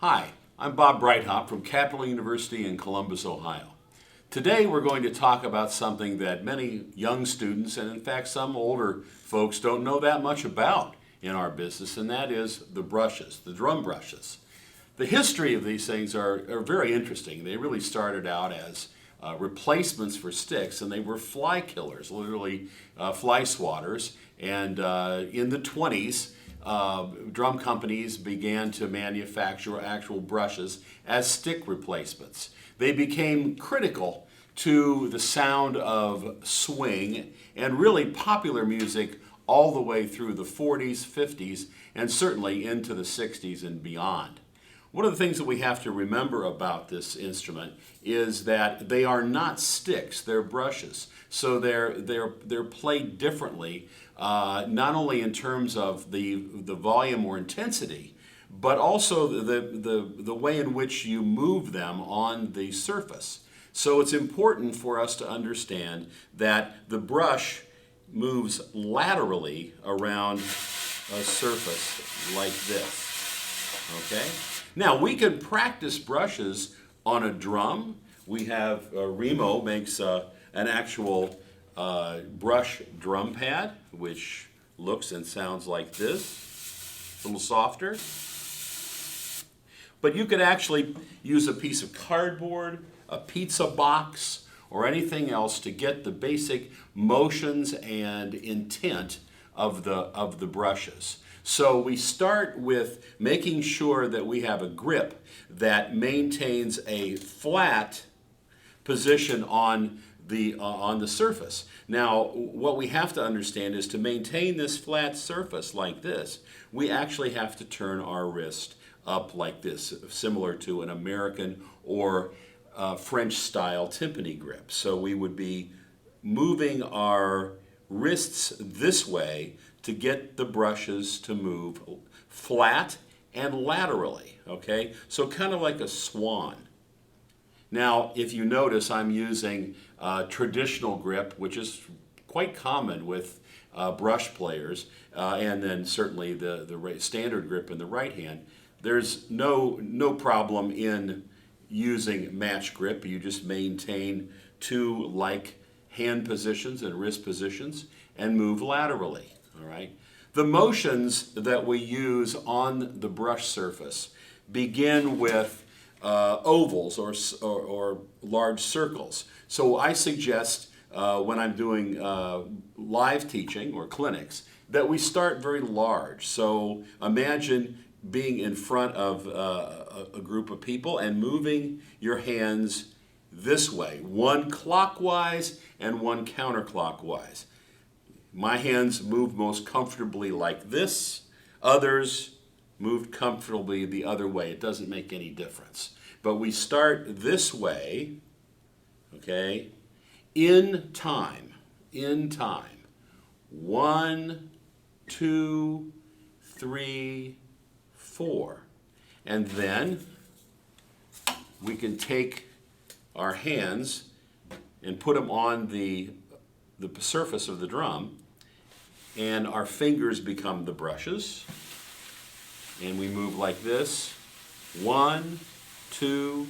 Hi, I'm Bob Breithaupt from Capital University in Columbus, Ohio. Today we're going to talk about something that many young students and in fact some older folks don't know that much about in our business, and that is the brushes, the drum brushes. The history of these things are very interesting. They really started out as replacements for sticks, and they were fly killers, literally fly swatters. And in the 20s, drum companies began to manufacture actual brushes as stick replacements. They became critical to the sound of swing and really popular music all the way through the 40s, 50s, and certainly into the 60s and beyond. One of the things that we have to remember about this instrument is that they are not sticks, they're brushes. So they're played differently, not only in terms of the volume or intensity, but also the way in which you move them on the surface. So it's important for us to understand that the brush moves laterally around a surface like this, okay? Now, we can practice brushes on a drum. We have, Remo makes an actual brush drum pad, which looks and sounds like this, a little softer. But you could actually use a piece of cardboard, a pizza box, or anything else to get the basic motions and intent of the brushes. So we start with making sure that we have a grip that maintains a flat position on the surface. Now, what we have to understand is to maintain this flat surface like this, we actually have to turn our wrist up like this, similar to an American or French-style timpani grip. So we would be moving our wrists this way to get the brushes to move flat and laterally, okay? So kind of like a swan. Now, if you notice, I'm using traditional grip, which is quite common with brush players, and then certainly the standard grip in the right hand. There's no problem in using match grip. You just maintain two like hand positions and wrist positions and move laterally, all right? The motions that we use on the brush surface begin with ovals or large circles. So I suggest when I'm doing live teaching or clinics that we start very large. So imagine being in front of a group of people and moving your hands this way, one clockwise and one counterclockwise. My hands move most comfortably like this. Others moved comfortably the other way. It doesn't make any difference. But we start this way, okay, in time. 1, 2, 3, 4. And then we can take our hands and put them on the surface of the drum, and our fingers become the brushes, and we move like this. 1, 2,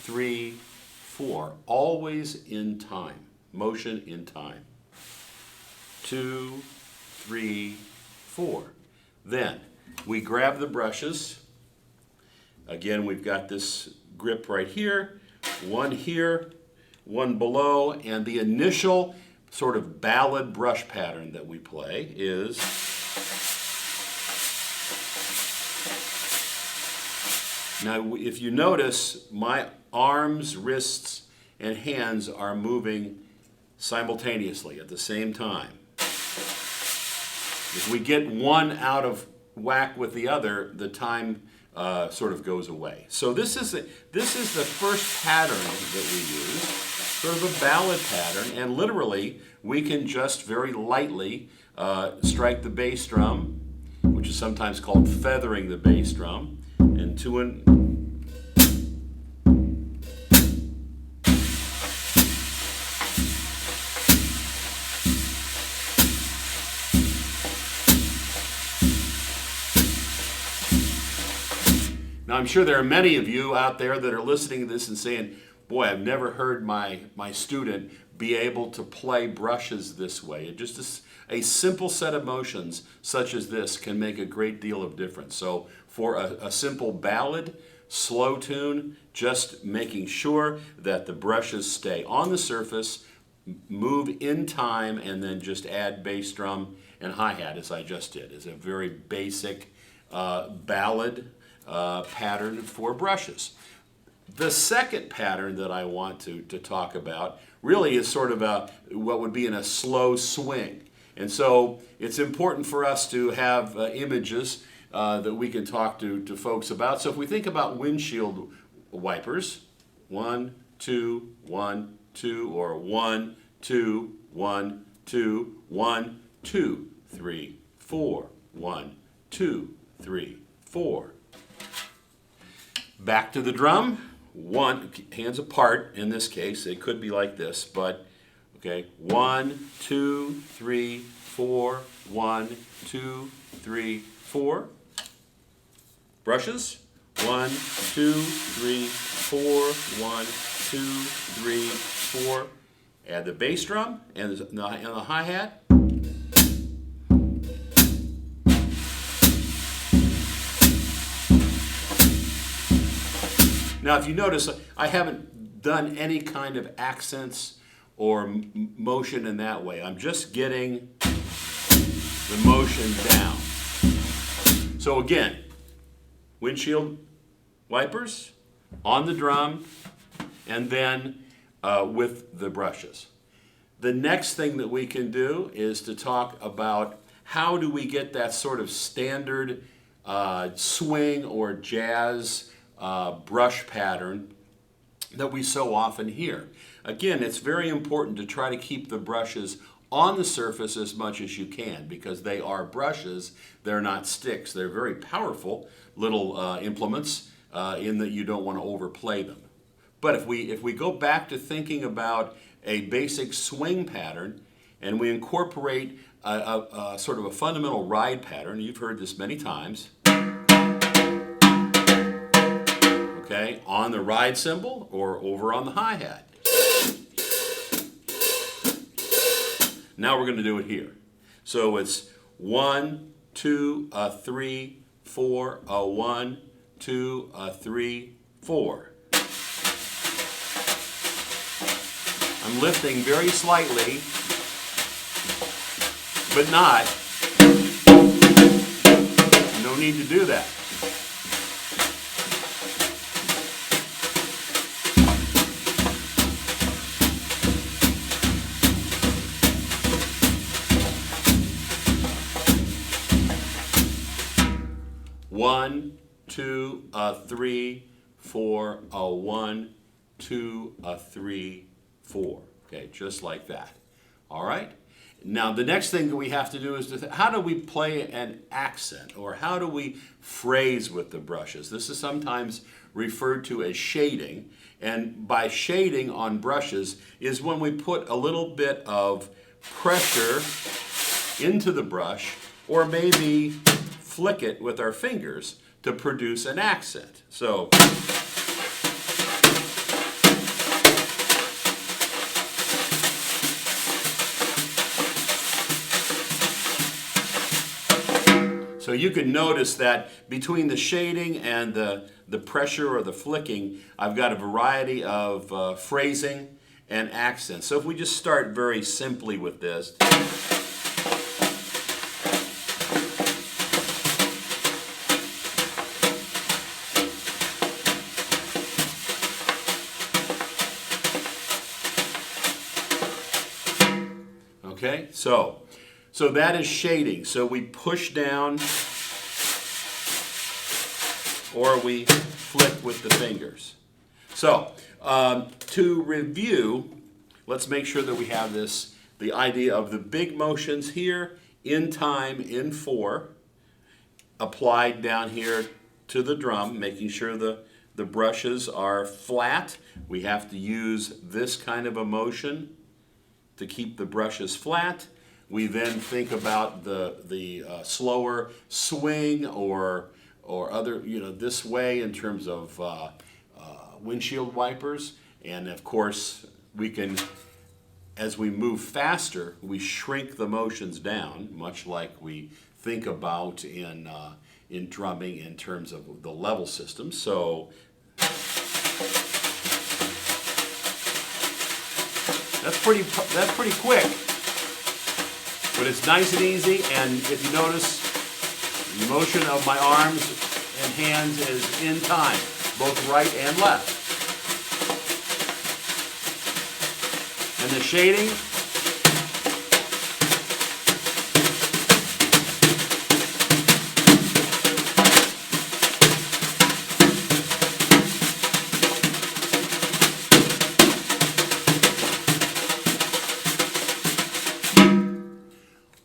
3, 4, always in time, motion in time. 2, 3, 4. Then we grab the brushes. Again, we've got this grip right here, one below, and the initial sort of ballad brush pattern that we play is now, if you notice, my arms, wrists, and hands are moving simultaneously at the same time. If we get one out of whack with the other, the time sort of goes away. So this is the first pattern that we use, sort of a ballad pattern, and literally we can just very lightly strike the bass drum, which is sometimes called feathering the bass drum, and two and Now, I'm sure there are many of you out there that are listening to this and saying, boy, I've never heard my student be able to play brushes this way. Just a simple set of motions such as this can make a great deal of difference. So for a simple ballad, slow tune, just making sure that the brushes stay on the surface, move in time, and then just add bass drum and hi-hat as I just did. Is a very basic ballad pattern for brushes. The second pattern that I want to talk about really is sort of what would be in a slow swing. And so it's important for us to have images that we can talk to folks about. So if we think about windshield wipers, 1, 2, 1, 2, or 1, 2, 1, 2, 1, 2, 3, 4, 1, 2, 3, 4. Back to the drum. One, hands apart in this case. It could be like this, but okay. 1, 2, 3, 4. 1, 2, 3, 4. Brushes. 1, 2, 3, 4. 1, 2, 3, 4. Add the bass drum and the hi-hat. Now, if you notice, I haven't done any kind of accents or motion in that way. I'm just getting the motion down. So again, windshield wipers on the drum, and then with the brushes. The next thing that we can do is to talk about how do we get that sort of standard swing or jazz brush pattern that we so often hear. Again, it's very important to try to keep the brushes on the surface as much as you can because they are brushes, they're not sticks. They're very powerful little implements in that you don't want to overplay them. But if we go back to thinking about a basic swing pattern and we incorporate a sort of a fundamental ride pattern, you've heard this many times, okay, on the ride cymbal or over on the hi-hat. Now we're going to do it here. So it's 1, 2, 3, 4, 1, 2, 3, 4. I'm lifting very slightly, but not. No need to do that. One, 2, 3, 4, 1, 2, 3, 4. Okay, just like that. All right? Now, the next thing that we have to do is how do we play an accent, or how do we phrase with the brushes? This is sometimes referred to as shading, and by shading on brushes is when we put a little bit of pressure into the brush, or maybe flick it with our fingers to produce an accent. So you can notice that between the shading and the pressure or the flicking, I've got a variety of phrasing and accents. So if we just start very simply with this. Okay, so that is shading. So we push down or we flick with the fingers. So to review, let's make sure that we have the idea of the big motions here, in time, in 4, applied down here to the drum, making sure the brushes are flat. We have to use this kind of a motion to keep the brushes flat. We then think about the slower swing or or other, this way in terms of windshield wipers. And of course, we can, as we move faster, we shrink the motions down, much like we think about in drumming in terms of the level system. So that's pretty quick, but it's nice and easy. And if you notice, the motion of my arms and hands is in time, both right and left. And the shading,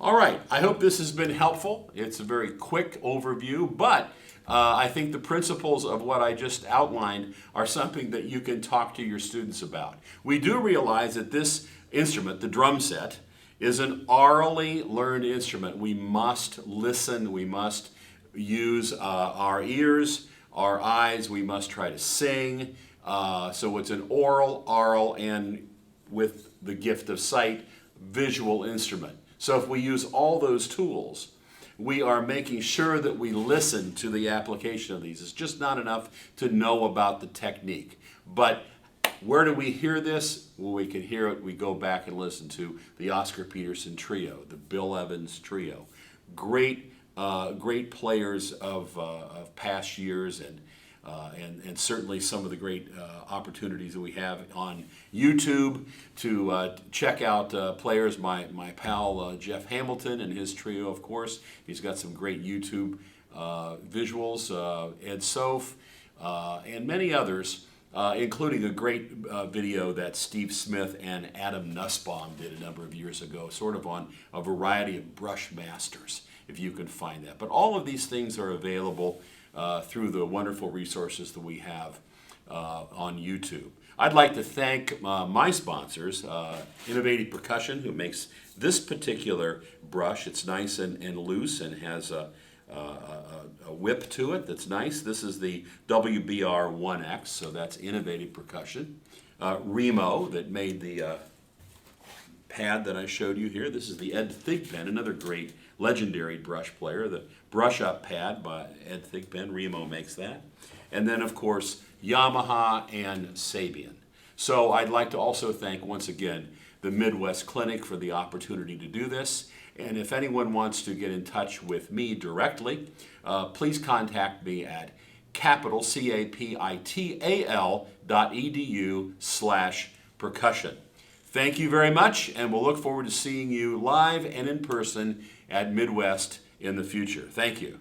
all right, I hope this has been helpful. It's a very quick overview, but I think the principles of what I just outlined are something that you can talk to your students about. We do realize that this instrument, the drum set, is an orally learned instrument. We must listen, we must use our ears, our eyes, we must try to sing. So it's an oral, and with the gift of sight, visual instrument. So if we use all those tools, we are making sure that we listen to the application of these. It's just not enough to know about the technique. But where do we hear this? Well, we can hear it. We go back and listen to the Oscar Peterson Trio, the Bill Evans Trio. Great players of past years, and certainly some of the great opportunities that we have on YouTube to check out players. My pal Jeff Hamilton and his trio, of course. He's got some great YouTube visuals. Ed Soph and many others, including a great video that Steve Smith and Adam Nussbaum did a number of years ago, sort of on a variety of brush masters, if you can find that. But all of these things are available through the wonderful resources that we have on YouTube. I'd like to thank my sponsors, Innovative Percussion, who makes this particular brush. It's nice and loose and has a whip to it that's nice. This is the WBR-1X, so that's Innovative Percussion. Remo, that made the pad that I showed you here. This is the Ed Thigpen, another great legendary brush player. The brush up pad by Ed Thigpen, Remo makes that. And then of course Yamaha and Sabian. So I'd like to also thank once again the Midwest Clinic for the opportunity to do this. And if anyone wants to get in touch with me directly, please contact me at capital.edu/percussion. Thank you very much, and we'll look forward to seeing you live and in person at Midwest in the future. Thank you.